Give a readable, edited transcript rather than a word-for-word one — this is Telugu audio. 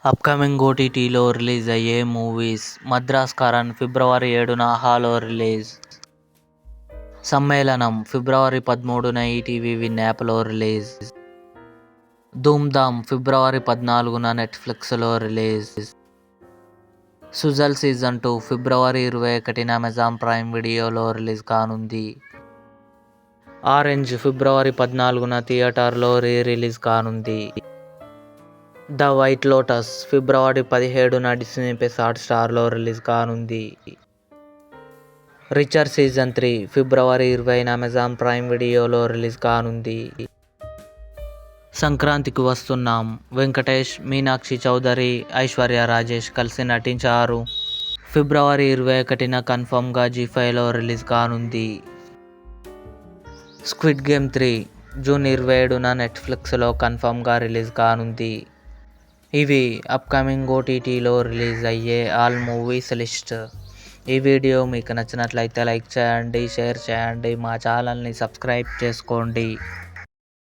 అప్కమింగ్ ఓటీటీలో రిలీజ్ అయ్యే మూవీస్. మద్రాస్ కరణ్ ఫిబ్రవరి 7న హాలో రిలీజ్. సమ్మేళనం ఫిబ్రవరి 13న ఈటీవీ విన్ యాప్లో రిలీజ్. ధూమ్ధామ్ ఫిబ్రవరి 14న నెట్ఫ్లిక్స్లో రిలీజ్. సుజల్ సీజన్ 2 ఫిబ్రవరి 21న అమెజాన్ ప్రైమ్ వీడియోలో రిలీజ్ కానుంది. ఆరెంజ్ ఫిబ్రవరి 14న థియేటర్లో రిలీజ్ కానుంది. ద వైట్ లోటస్ ఫిబ్రవరి 17న డిస్నీ ప్లస్ హాట్స్టార్లో రిలీజ్ కానుంది. రిచర్ సీజన్ 3 ఫిబ్రవరి 20న అమెజాన్ ప్రైమ్ వీడియోలో రిలీజ్ కానుంది. సంక్రాంతికి వస్తున్నాం. వెంకటేష్, మీనాక్షి చౌదరి, ఐశ్వర్య రాజేష్ కలిసి నటించారు. ఫిబ్రవరి 21న కన్ఫర్మ్గా జీ5లో రిలీజ్ కానుంది. స్క్విడ్ గేమ్ 3 జూన్ 27న నెట్ఫ్లిక్స్లో కన్ఫర్మ్గా రిలీజ్ కానుంది. ఇవి అప్కమింగ్ ఓటీటీలో రిలీజ్ అయ్యే ఆల్ మూవీస్ లిస్ట్. ఈ వీడియో మీకు నచ్చినట్లయితే లైక్ చేయండి, షేర్ చేయండి, మా ఛానల్ని సబ్స్క్రైబ్ చేసుకోండి.